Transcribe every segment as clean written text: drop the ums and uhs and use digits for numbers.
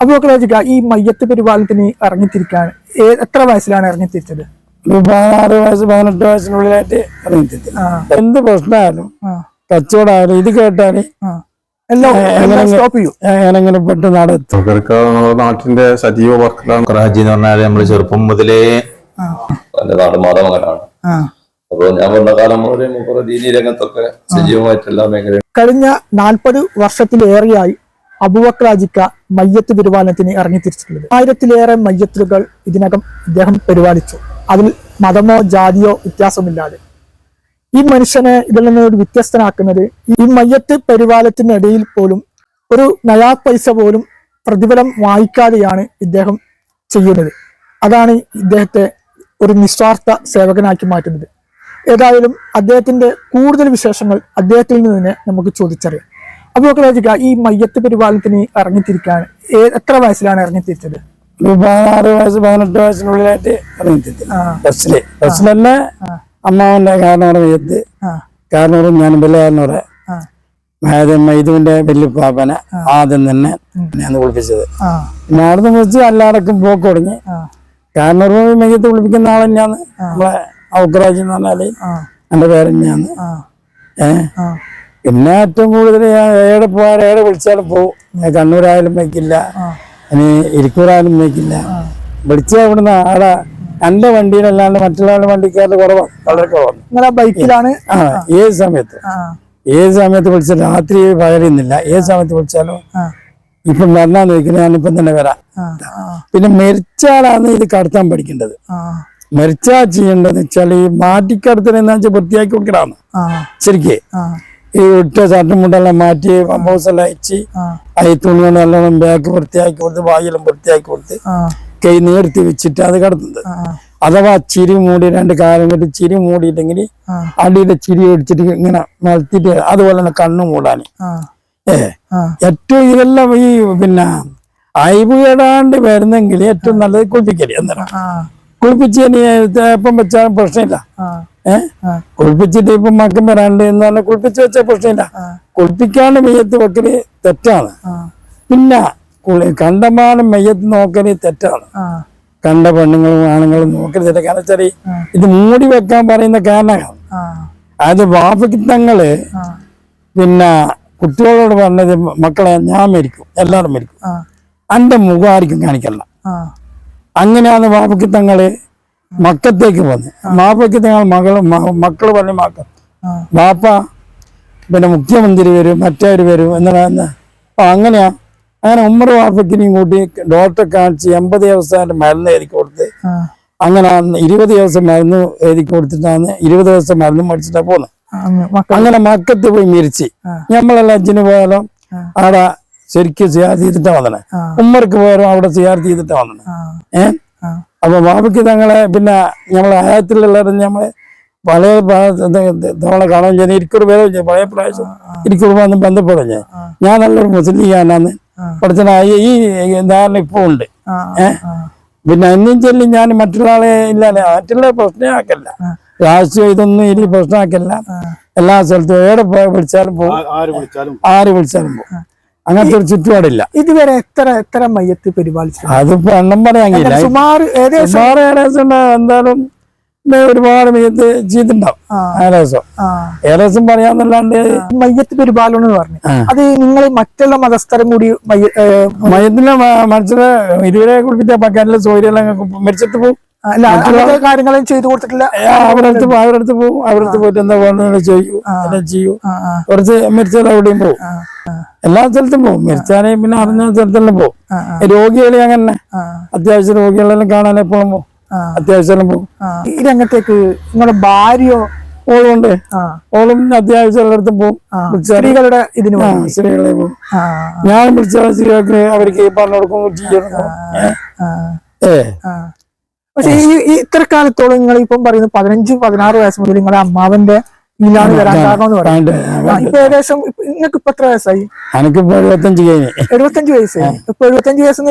അബൂബക്കർ ഈ മയ്യത്ത് പരിപാലനത്തിന് ഇറങ്ങിത്തിരിക്കാൻ എത്ര വയസ്സിലാണ് ഇറങ്ങിത്തിരിച്ചത്? 16 വയസ്സ് 18 വയസ്സിനുള്ളിലായിട്ട് ഇറങ്ങിത്തിരിച്ചു. എന്ത് പ്രശ്നമായാലും കച്ചവടമായാലും ഇത് കേട്ടാല് എങ്ങനെ പെട്ടെന്ന് നടത്തും. നാട്ടിന്റെ സജീവ വർക്കറാണ് ഹാജി എന്ന് പറഞ്ഞാല് നമ്മള് ചെറുപ്പം മുതലേ നാട് മാതാമകനാണ്. അപ്പൊ ഞാൻ വന്ന കാലം മുതലേ ദീനി രംഗത്തൊക്കെ സജീവമായിട്ട് എല്ലാ മേഖലയും. കഴിഞ്ഞ 40 വർഷത്തിലേറെയായി അബൂബക്കർ ഹാജിക്ക മയ്യത്ത് പരിപാലനത്തിന് ഇറങ്ങിത്തിരിച്ചിട്ടുള്ളത്. 1000-ലേറെ മയ്യത്തുകൾ ഇതിനകം ഇദ്ദേഹം പരിപാലിച്ചു. അതിൽ മതമോ ജാതിയോ വ്യത്യാസമില്ലാതെ. ഈ മനുഷ്യനെ ഇതിൽ നിന്ന് ഒരു വ്യത്യസ്തനാക്കുന്നത് ഈ മയ്യത്ത് പരിപാലനത്തിനിടയിൽ പോലും ഒരു നയാ പൈസ പോലും പ്രതിഫലം വാങ്ങിക്കാതെയാണ് ഇദ്ദേഹം ചെയ്യുന്നത്. അതാണ് ഇദ്ദേഹത്തെ ഒരു നിസ്വാർത്ഥ സേവകനാക്കി മാറ്റുന്നത്. ഏതായാലും അദ്ദേഹത്തിന്റെ കൂടുതൽ വിശേഷങ്ങൾ അദ്ദേഹത്തിൽ നിന്ന് തന്നെ നമുക്ക് ചോദിച്ചറിയാം. അബൂബക്കർ ഹാജിക്ക ഈ മയ്യത്ത് പരിപാലനത്തിന് ഇറങ്ങിത്തിരിക്കാൻ എത്ര വയസ്സിലാണ് ഇറങ്ങിത്തിരിച്ചത്? 16 വയസ്സ് 18 വയസ്സിനുള്ളിലായിട്ട് ഇറങ്ങിത്തിരിച്ചു. ബസ്സിലെ അമ്മാവന്റെ കാരണവരുടെ മയ്യത്ത്, കാരണവരും ഞാൻ വലിയ മൈതുവിന്റെ വല്യപ്പാപ്പനെ ആദ്യം തന്നെ ഞാൻ കുളിപ്പിച്ചത്. പിന്നെ അവിടുന്ന് വെച്ച് എല്ലാവർക്കും പോക്ക് തുടങ്ങി. കാരണവർ മയ്യത്ത് കുളിപ്പിക്കുന്ന ആൾ തന്നെയാണ് നമ്മളെ അബൂബക്കർ ഹാജി എന്ന് പറഞ്ഞാല് എന്റെ പേര് തന്നെയാണ്. പിന്നെ ഏറ്റവും കൂടുതൽ ഏടെ പോയാൽ ഏടെ വിളിച്ചാലും പോവും. കണ്ണൂരായാലും വയ്ക്കില്ല, ഇനി ഇരിക്കൂറായാലും വയ്ക്കില്ല. വിളിച്ചാൽ ഇവിടുന്ന് ആടെ എന്റെ വണ്ടിയിലല്ലാണ്ട് മറ്റുള്ള വണ്ടിക്കാരുടെ കുറവാണ്, വളരെ കുറവാണ്. ബൈക്കിലാണ് ഏത് സമയത്ത് വിളിച്ചാലും രാത്രി പകരുന്നില്ല. ഏത് സമയത്ത് വിളിച്ചാലും ഇപ്പം വരണാന്ന് വെക്കുന്നത് ഞാനിപ്പം തന്നെ വരാം. പിന്നെ മരിച്ചാലാണ് ഇത് കടത്താൻ പഠിക്കേണ്ടത്. മരിച്ചാ ചെയ്യേണ്ടതെന്ന് വെച്ചാൽ ഈ മാറ്റിക്കടത്തലെന്ന് വെച്ചാൽ വൃത്തിയാക്കി കൊടുക്കലാണ് ശരിക്ക്. ഈ ഇട്ട ചട്ടും മുട്ടെല്ലാം മാറ്റി പമ്പോസെല്ലാം അയച്ച് ഈ തുണി കൊണ്ട് നല്ലോണം ബാക്ക് വൃത്തിയാക്കി കൊടുത്ത് വായെല്ലാം വൃത്തിയാക്കി കൊടുത്ത് കൈ നേർത്തി വെച്ചിട്ട് അത് കിടത്തുന്നത്. അഥവാ ചിരി മൂടി 2 കാലം കെട്ടി ചിരി മൂടിയിട്ടെങ്കിൽ അടിയുടെ ചിരി അടിച്ചിട്ട് ഇങ്ങനെ വളർത്തിട്ട് അതുപോലെ തന്നെ കണ്ണു മൂടാൻ ഏറ്റവും ഇതെല്ലാം ഈ പിന്നെ അയവ് കേടാണ്ട് വരുന്നെങ്കിൽ ഏറ്റവും നല്ലത് കുളിപ്പിക്കല്. എന്താണ് കുളിപ്പിച്ച് എപ്പം വെച്ചാലും പ്രശ്നമില്ല. കുളിപ്പിച്ചിട്ട് ഇപ്പം മക്കം വരാണ്ട് എന്ന് പറഞ്ഞാൽ കുളിപ്പിച്ച് വെച്ചാൽ പ്രശ്നമില്ല. കുളിപ്പിക്കാണ്ട് മെയ്യത്ത് വെക്കല് തെറ്റാണ്. പിന്നെ കണ്ടമാനം മെയ്യത്ത് നോക്കല് തെറ്റാണ്. കണ്ട പെണ്ണുങ്ങളും ആണുങ്ങളും നോക്കല് തെറ്റാണ്. കാരണം വെച്ചാൽ ഇത് മൂടി വെക്കാൻ പറയുന്ന കാരണമാണ്. അതായത് വാപ്പക്കിത്തങ്ങള് പിന്നെ കുട്ടികളോട് പറഞ്ഞത് മക്കളെ ഞാൻ മരിക്കും, എല്ലാവരും മരിക്കും, എന്റെ മുഖം ആർക്കും കാണിക്കല്ല. അങ്ങനെയാണ് വാപ്പക്കിത്തങ്ങള് മക്കത്തേക്ക് വന്ന്. വാപ്പക്കിത്തങ്ങൾ മക്കള് പറഞ്ഞ മക്കൾ വാപ്പ പിന്നെ മുഖ്യമന്ത്രി വരും, മറ്റവര് വരും എന്നാണ്. അപ്പൊ അങ്ങനെയാ. അങ്ങനെ ഉമ്മർ വാപ്പക്കിനെയും കൂട്ടി ഡോക്ടറെ കാണിച്ച് 80 ദിവസം മരുന്ന് എഴുതി കൊടുത്ത് അങ്ങനെ 20 ദിവസം മരുന്ന് എഴുതി കൊടുത്തിട്ടാണ് 20 ദിവസം മരുന്ന് മേടിച്ചിട്ടാ പോകുന്നത്. അങ്ങനെ മക്കത്ത് പോയി മരിച്ച് ഞമ്മളെല്ലാം അച്ഛന് പോയാലും അവിടെ ശരിക്കും സിയാർത്ത് ചെയ്തിട്ടാ വന്നത്. ഉമ്മർക്ക് പോയാലും അവിടെ സിയാർത്ത് ചെയ്തിട്ടാ വന്നത്. അപ്പൊ ബാബയ്ക്ക് തങ്ങളെ പിന്നെ നമ്മളെ ആയത്തിലുള്ളവരും നമ്മളെ പഴയ നമ്മളെ കാണാൻ ഞാൻ ഇരിക്കൂർ പേര് പഴയ പ്രാവശ്യം ഇരിക്കൂർ വന്ന് ബന്ധപ്പെടും. ഞാൻ നല്ലൊരു മുസ്ലിംകാരനാന്ന് പഠിച്ചനായി ഈ ധാരണ ഇപ്പൊ ഉണ്ട്. പിന്നെ എന്നും ചൊല്ലി ഞാൻ മറ്റുള്ള ആളെ ഇല്ലാതെ മറ്റുള്ള പ്രശ്നമാക്കല്ല, രാഷ്ട്രീയം ഇതൊന്നും ഇനി പ്രശ്നമാക്കല്ല. എല്ലാ സ്ഥലത്തും എവിടെ വിളിച്ചാലും പോകും, ആര് വിളിച്ചാലും പോകും. അങ്ങനത്തെ ഒരു ചുറ്റുപാടില്ല. ഇതുവരെ എത്ര മയ്യത്ത് പരിപാലിച്ചു? അതിപ്പോ എണ്ണം പറയാങ്കില്ല. സുമാർ ഏകദേശം എന്തായാലും ഒരുപാട് മയ്യത്ത് ചെയ്തിട്ടുണ്ടാവും. ഏകദേശം പറയാന്നല്ലാണ്ട് മയ്യത്ത് പരിപാലനം എന്ന് പറഞ്ഞു അത് നിങ്ങൾ മറ്റുള്ള മതസ്ഥരും കൂടി മയ്യത്തിന്റെ മനസ്സിലെ ഇരുവരെ കുളിപ്പിച്ച പക്കാരിലെ സൗകര്യം മരിച്ചിട്ട് പോകും. കാര്യങ്ങളും ചെയ്തു കൊടുത്തിട്ടില്ല. അവരടുത്ത് പോകും. അവരടുത്ത് പോയിട്ട് എന്താ വേണ്ടത് ചെയ്യൂ. കുറച്ച് മരിച്ചാൽ അവിടെയും പോകും. എല്ലാ സ്ഥലത്തും പോകും. മരിച്ചാലേ പിന്നെ അറിഞ്ഞ സ്ഥലത്തെല്ലാം പോകും. രോഗികളെ അങ്ങനെ അത്യാവശ്യം രോഗികളെല്ലാം കാണാൻ എപ്പോഴും പോകും. അത്യാവശ്യം പോകും. ഈ രംഗത്തേക്ക് നിങ്ങളുടെ ഭാര്യയോ? ഓളുണ്ട്. ഓളും അത്യാവശ്യം എല്ലായിടത്തും പോകും. സ്ത്രീകളുടെ സ്ത്രീകളെ പോകും. ഞാൻ വിളിച്ച സ്ത്രീകൾക്ക് അവർക്ക് പറഞ്ഞു കൊടുക്കും, ചെയ്യണം. പക്ഷെ ഈ ഇത്ര കാലത്തോളം നിങ്ങൾ ഇപ്പം പറയുന്നത് 15-16 വയസ്സ് മുതൽ നിങ്ങളുടെ അമ്മാവന്റെ ഇതിലാണ് വരാൻ കാരണം എന്ന് പറയുന്നത്. ഇപ്പൊ ഏകദേശം നിങ്ങൾക്ക് ഇപ്പൊ എത്ര വയസ്സായി? എനിക്കിപ്പോ 75 വയസ്സായി. ഇപ്പൊ 75 വയസ്സ്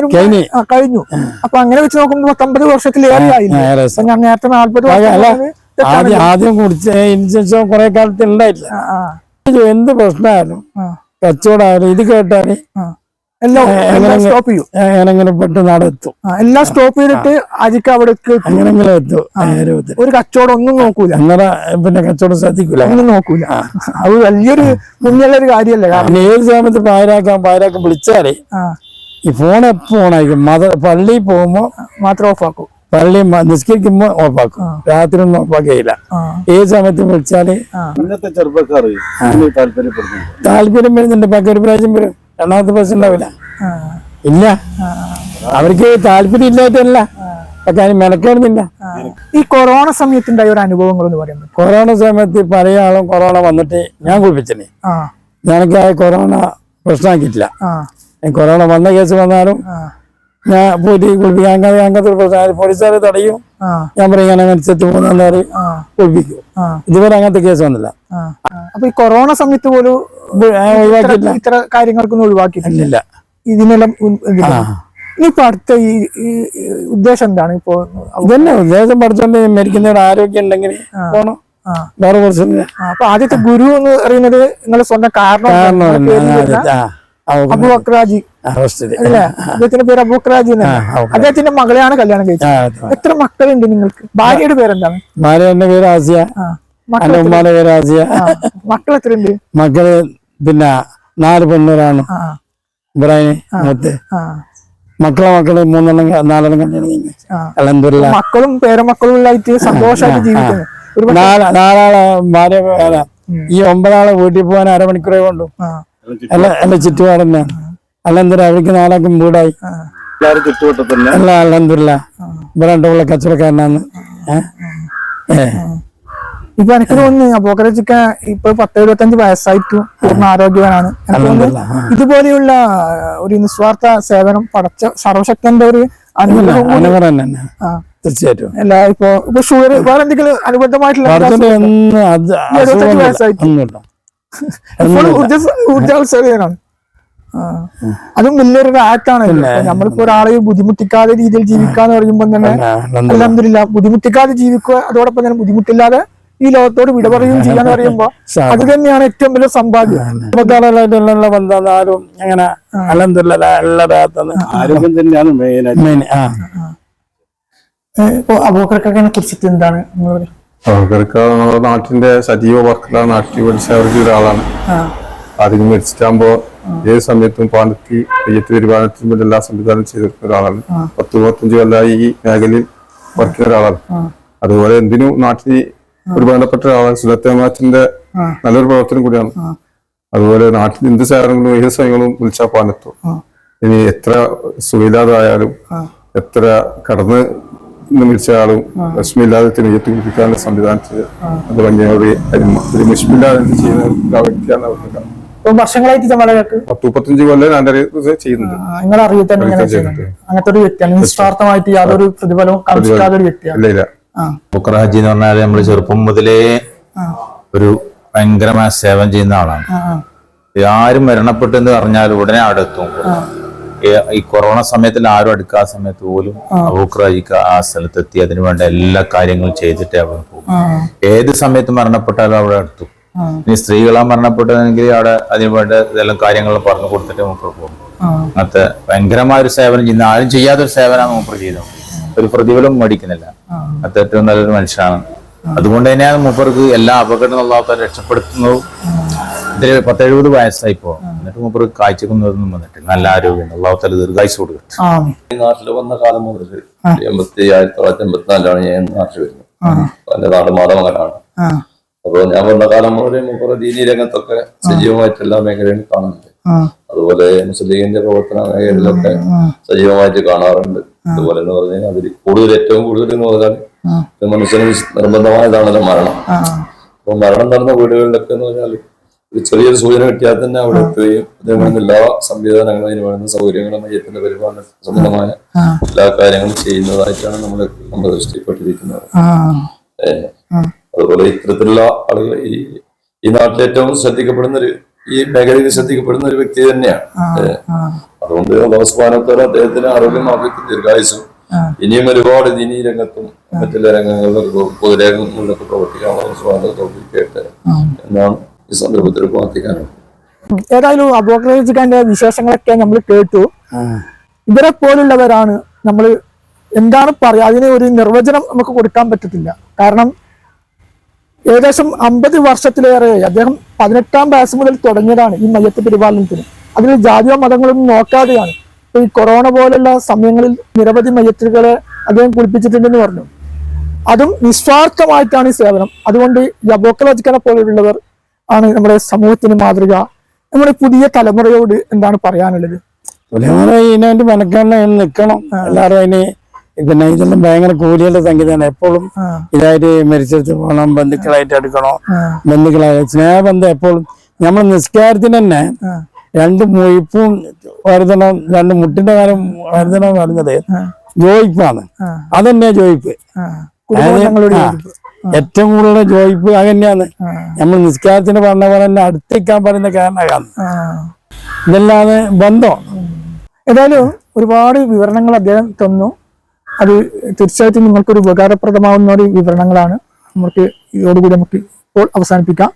കഴിഞ്ഞു. അപ്പൊ അങ്ങനെ വെച്ച് നോക്കുമ്പോ 50 വർഷത്തിലേറെ ആയില്ല. ഞാൻ നേരത്തെ 40 ആദ്യം കുടിച്ച കുറെ കാലത്ത് ഉണ്ടായിട്ടില്ല. എന്ത് പ്രശ്നമായാലും കച്ചവടമായാലും ഇത് കേട്ടാല് എല്ലാം സ്റ്റോപ്പ് ചെയ്യും. എങ്ങനെ പെട്ടെന്ന് അവിടെ എത്തും. എല്ലാം സ്റ്റോപ്പ് ചെയ്തിട്ട് അജിക്ക് അവിടെ എങ്ങനെങ്കിലും എത്തും. ഒരു കച്ചവടം ഒന്നും നോക്കൂല. അന്നേരം പിന്നെ കച്ചവടം ശ്രദ്ധിക്കൂല, ഒന്നും നോക്കൂല. അത് വലിയൊരു പുണ്യമുള്ള ഒരു കാര്യമല്ലേ. കാരണം ഏത് സമയത്ത് പായരാക്കാൻ വിളിച്ചാലേ ഈ ഫോൺ എപ്പോ ഓണായിരിക്കും. പള്ളിയിൽ പോകുമ്പോ മാത്രം ഓഫാക്കും. പള്ളി നിസ്കരിക്കുമ്പോ ഓഫാക്കും, രാത്രി ഒന്നും ഓഫാക്കിയില്ല. ഏത് സമയത്ത് വിളിച്ചാല് ഇന്നത്തെ ചെറുപ്പക്കാർ താല്പര്യം വരുന്നുണ്ട്. ബാക്കി ഒരു പ്രാവശ്യം വരും, രണ്ടാമത്തെ പ്രാവശ്യം ഉണ്ടാവില്ല. ഇല്ല, അവർക്ക് താല്പര്യം ഇല്ലാത്തല്ല, പക്ഷെ അതിന് മെനക്കേടുന്നില്ല. ഈ കൊറോണ സമയത്തുണ്ടായ ഒരു അനുഭവങ്ങൾ എന്ന് പറയുന്നത്, കൊറോണ സമയത്ത് പല ആളും കൊറോണ വന്നിട്ട് ഞാൻ കുളിപ്പിച്ചേ. ഞാനൊക്കെ ആ കൊറോണ പ്രശ്നമാക്കിയിട്ടില്ല. കൊറോണ വന്ന കേസ് വന്നാലും ഞാൻ പോയിട്ട് കുളിപ്പിക്കാൻ അങ്ങനത്തെ പ്രശ്നം പോലീസുകാർ തടയും. ഞാൻ പറയും ഞാൻ അങ്ങനെ ചെത്ത് പോകുന്ന കുളിപ്പിക്കും. ഇതുവരെ അങ്ങനത്തെ കേസ് വന്നില്ല. അപ്പൊ ഈ കൊറോണ സമയത്ത് പോലും ഒഴിവാക്കിയില്ല, ഇത്ര കാര്യങ്ങൾക്കൊന്നും ഒഴിവാക്കിയിട്ടില്ല. ഇതിനെല്ലാം ഇനിയിപ്പോ അടുത്ത ഈ ഉദ്ദേശം എന്താണ്? ഇപ്പോ ഇതന്നെ ഉദ്ദേശം പഠിച്ചോണ്ട് മരിക്കുന്നവരുടെ ആരോഗ്യം ഉണ്ടെങ്കിൽ പോണം, വേറെ പ്രശ്നമില്ല. അപ്പൊ ആദ്യത്തെ ഗുരു എന്ന് പറയുന്നത് നിങ്ങളെ സ്വന്തം കാരണം അബൂബക്കറാജി അല്ലേ? അദ്ദേഹത്തിന്റെ പേര് അബൂബക്കറാജി എന്നാണ്. അദ്ദേഹത്തിന്റെ മകളെയാണ് കല്യാണം കഴിച്ചത്. എത്ര മക്കളുണ്ട് നിങ്ങൾക്ക്? ഭാര്യയുടെ പേരെന്താണ്? ഭാര്യന്റെ പേര് ആസിയ, ഉമ്മാന്റെ പേര് ആസിയ. മക്കൾ എത്രയുണ്ട്? മക്കള് പിന്നെ 4 പെണ്ണൂരാണ്. ഇബ്രാഹിം മൂത്ത്. മക്കള് 3 4 കല്യാണം കഴിഞ്ഞു. അൽഹംദുലില്ലാഹ് മക്കളും പേരമക്കളും ആയിട്ട് സന്തോഷമായിട്ട് ജീവിക്കുന്നു. നാലാളെ ഭാര്യ. ഈ 9 ആളെ വീട്ടിൽ പോകാൻ അരമണിക്കൂറേ കൊണ്ടു. എന്റെ ചുറ്റുപാട് തന്നെയാണ്. അല്ലെന്തരം അവർക്ക് 4 ആൾക്കും വീടായി. അല്ല അൽഹംദുലില്ലാഹ് ഇവിടെ 2 കച്ചവടക്കാരനാണ്. ഇപ്പൊ എനിക്ക് തോന്നുന്നു അബൂബക്കറാജിക്ക ഇപ്പൊ 10-75 വയസ്സായിട്ടും പൂർണ്ണ ആരോഗ്യവാനാണ്. ഇതുപോലെയുള്ള ഒരു നിസ്വാർത്ഥ സേവനം പടച്ച സർവശക്തന്റെ ഒരു അനുഗ്രഹം തീർച്ചയായിട്ടും. അല്ല ഇപ്പൊ ഷുഗർ വേറെ എന്തെങ്കിലും അനുബന്ധമായിട്ടുള്ള ഊർജോത്സവനാണ്. അതും വലിയൊരു ആക്ടാണ്. നമ്മളിപ്പോ ഒരാളെ ബുദ്ധിമുട്ടിക്കാതെ രീതിയിൽ ജീവിക്കാന്ന് പറയുമ്പോൾ തന്നെ അൽഹംദുലില്ലാഹ് ബുദ്ധിമുട്ടിക്കാതെ ജീവിക്കുക, അതോടൊപ്പം തന്നെ ബുദ്ധിമുട്ടില്ലാതെ ഈ ലോകത്തോട് വിട പറയുകയും ചെയ്യാന്ന് പറയുമ്പോ അത് തന്നെയാണ് ഏറ്റവും വലിയ സമ്പാദ്യം. ആരും അങ്ങനെ ആരോഗ്യം തന്നെയാണ് മെയിൻ. ഇപ്പൊ അബൂബക്കറിനെ കുറിച്ചിട്ട് എന്താണ് അബൂബക്കർക്ക് നമ്മുടെ നാട്ടിന്റെ സജീവ വർക്കറാണ്, നാട്ടിൽ സേവനത്തിൽ ഒരാളാണ്. അതിന് മരിച്ചിട്ടാകുമ്പോ ഏത് സമയത്തും പാലത്തി തെയ്യത്ത് വരുമാനത്തിനും എല്ലാ സംവിധാനം ചെയ്തിരുന്ന ഒരാളാണ്. 10-25 കൊല്ലമായി ഈ മേഖലയിൽ വർക്ക് ചെയ്യുന്ന ഒരാളാണ്. അതുപോലെ എന്തിനും നാട്ടിൽ ഒരു ബന്ധപ്പെട്ട ഒരാളാണ്. സുലത്തമാറ്റിന്റെ നല്ലൊരു പ്രവർത്തനം കൂടിയാണ്. അതുപോലെ നാട്ടിൽ എന്ത് സേവനങ്ങളും ഏത് സമയങ്ങളും വിളിച്ചാൽ പാലെത്തും. ഇനി എത്ര സുഖില്ലാതായാലും എത്ര കടന്ന് മിച്ച ആളും വിഷമില്ലാതെ നെയ്യത്ത് കുടിപ്പിക്കാനുള്ള സംവിധാനത്തിൽ അത് ഭംഗിയോടെ ഒരു വിഷമില്ലാതെ ചെയ്യുന്ന വ്യക്തിയാണ് അവർക്ക്. വർഷങ്ങളായിട്ട് 10-35 കൊല്ലം ഞാൻ ചെയ്യുന്നുണ്ട്. നിങ്ങൾ അറിയത്തന്നെ അങ്ങനത്തെ ഒരു വ്യക്തിയാണ്. നിസ്വാർത്ഥമായിട്ട് യാതൊരു പ്രതിഫലവും കാണിക്കാത്ത ഒരു വ്യക്തിയാണ്. ഇല്ല. ബുക്കറാജി എന്ന് പറഞ്ഞാല് നമ്മള് ചെറുപ്പം മുതലേ ഒരു ഭയങ്കരമായ സേവനം ചെയ്യുന്ന ആളാണ്. ആരും മരണപ്പെട്ടെന്ന് പറഞ്ഞാൽ ഉടനെ അവിടെ എത്തും. ഈ കൊറോണ സമയത്തിൽ ആരും അടുക്കാത്ത സമയത്ത് പോലും അബൂബക്കറാജിക്ക് ആ സ്ഥലത്തെത്തി അതിനു വേണ്ട എല്ലാ കാര്യങ്ങളും ചെയ്തിട്ടേ അവിടെ പോകും. ഏത് സമയത്ത് മരണപ്പെട്ടാലും അവിടെ എടുത്തു. ഇനി സ്ത്രീകളാ മരണപ്പെട്ടതെങ്കിൽ അവിടെ അതിനു വേണ്ട ഇതെല്ലാം കാര്യങ്ങൾ പറഞ്ഞു കൊടുത്തിട്ട് മൂപ്പർ പോകും. അങ്ങനത്തെ ഭയങ്കരമായ ഒരു സേവനം ചെയ്യുന്ന, ആരും ചെയ്യാത്തൊരു സേവനമാണ് മൂപ്പർ ചെയ്തത്. ഒരു പ്രതിഫലം മേടിക്കുന്നില്ല. അത് ഏറ്റവും നല്ലൊരു മനുഷ്യനാണ്. അതുകൊണ്ട് തന്നെയാണ് മൂപ്പർക്ക് എല്ലാ അപകടങ്ങളും അല്ലാത്ത രക്ഷപ്പെടുത്തുന്നതും. ഇതിൽ 10-70 വയസ്സായിപ്പോ എന്നിട്ട് മൂപ്പർ കാഴ്ചക്കുന്നതൊന്നും വന്നിട്ടില്ല. നല്ല ആരോഗ്യം, അള്ളാഹുത്താല ദീർഘായുസ് കൊടുക്കും. നാട്ടിൽ വന്ന കാലം മുതൽ 1984 ഞാൻ നാട്ടിൽ വരുന്നു. എന്റെ നാട് മാതമംഗലാണ്. അപ്പൊ ഞാൻ വന്ന കാലം മുതൽ മൂപ്പർ ദീനി രംഗത്തൊക്കെ സജീവമായിട്ട് എല്ലാ മേഖലയിലും കാണുന്നുണ്ട്. അതുപോലെ മുസ്ലിമിന്റെ പ്രവർത്തന മേഖലയിലൊക്കെ സജീവമായിട്ട് കാണാറുണ്ട്. അതുപോലെ എന്ന് പറഞ്ഞാൽ അതിൽ ഏറ്റവും കൂടുതൽ എന്ന് പറഞ്ഞാൽ മനുഷ്യന് നിർബന്ധമായതാണല്ലോ മരണം. അപ്പൊ മരണം നടന്ന വീടുകളിലൊക്കെ എന്ന് പറഞ്ഞാൽ ഒരു ചെറിയൊരു സൂചന കിട്ടിയാൽ തന്നെ അവിടെ എത്തുകയും അതേപോലെ എല്ലാ സംവിധാനങ്ങളും അതിന് വേണ്ടുന്ന സൗകര്യങ്ങളും മയ്യത്തിന്റെ പരിപാലന സംബന്ധമായ എല്ലാ കാര്യങ്ങളും ചെയ്യുന്നതായിട്ടാണ് നമ്മൾ ദൃഷ്ടിപ്പെട്ടിരിക്കുന്നത്. അതുപോലെ ഇത്തരത്തിലുള്ള ആളുകൾ ഈ നാട്ടിൽ ഏറ്റവും ഈ മേഖലയിൽ ശ്രദ്ധിക്കപ്പെടുന്ന ഒരു വ്യക്തി തന്നെയാണ്. അതുകൊണ്ട് അള്ളാഹുസ്ബഹാനഹു അദ്ദേഹത്തിന് ആരോഗ്യം ആഫിയത്തും ദീർഘായുസ്സും ഇനിയും ഒരുപാട് ദീനീ രംഗത്തും മറ്റുള്ള രംഗങ്ങളിലൊക്കെ പൊതുരംഗങ്ങളിലൊക്കെ പ്രവർത്തിക്കാൻ അള്ളാഹുസ്ബഹാനഹു തൗഫീഖ് ചെയ്യട്ടെ എന്നാണ് ഈ സന്ദർഭത്തിൽ പ്രാർത്ഥിക്കാനുള്ളത്. ഏതായാലും അബൂബക്കർ വിശേഷങ്ങളൊക്കെ നമ്മൾ കേട്ടു. ഇവരെ പോലുള്ളവരാണ് നമ്മൾ എന്താണ് പറയുക, അതിന് ഒരു നിർവചനം നമുക്ക് കൊടുക്കാൻ പറ്റത്തില്ല. കാരണം ഏകദേശം 50 വർഷത്തിലേറെ അദ്ദേഹം 18ാം വയസ്സ് മുതൽ തുടങ്ങിയതാണ് ഈ മയ്യത്ത് പരിപാലനത്തിന്. അതിൽ ജാതിയോ മതങ്ങളൊന്നും നോക്കാതെയാണ്. ഈ കൊറോണ പോലുള്ള സമയങ്ങളിൽ നിരവധി മയ്യത്തുകളെ അദ്ദേഹം കുളിപ്പിച്ചിട്ടുണ്ടെന്ന് പറഞ്ഞു. അതും നിസ്വാർത്ഥമായിട്ടാണ് ഈ സേവനം. അതുകൊണ്ട് ഈ അബൂബക്കർ പോലുള്ളവർ ആണ് നമ്മുടെ സമൂഹത്തിന് മാതൃക. നമ്മുടെ പുതിയ തലമുറയോട് എന്താണ് പറയാനുള്ളത്? ഇതിനുവേണ്ടി മനക്കാരനെ നിൽക്കണം എല്ലാവരും. അതിന് പിന്നെ ഇതെല്ലാം ഭയങ്കര കൂലിയുള്ള സംഗീതമാണ്. എപ്പോഴും ഇതായിട്ട് മരിച്ചെടുത്ത് പോകണം, ബന്ധുക്കളായിട്ട് എടുക്കണം, ബന്ധുക്കളായ സ്നേഹബന്ധം എപ്പോഴും. നമ്മൾ നിസ്കാരത്തിന് തന്നെ 2 മുയിപ്പും വരുതണം, 2 മുട്ടിന്റെ കാലം വരുതണം പറയുന്നത് ജോയിപ്പാണ്. അതന്നെയാ ജോയിപ്പ്. ഏറ്റവും കൂടുതൽ ജോയിപ്പ് അതന്നെയാണ്. നമ്മൾ നിസ്കാരത്തിന് പറഞ്ഞ പോലെ തന്നെ അടുത്തേക്കാൻ പറയുന്ന കാരണമാണ്. ഇതല്ലാതെ ബന്ധം. ഏതായാലും ഒരുപാട് വിവരണങ്ങൾ അദ്ദേഹം തന്നു. അത് തീർച്ചയായിട്ടും നിങ്ങൾക്കൊരു ഉപകാരപ്രദമാവുന്ന ഒരു വിവരണങ്ങളാണ്. നമുക്ക് ഇതോടുകൂടി നമുക്ക് ഇപ്പോൾ അവസാനിപ്പിക്കാം.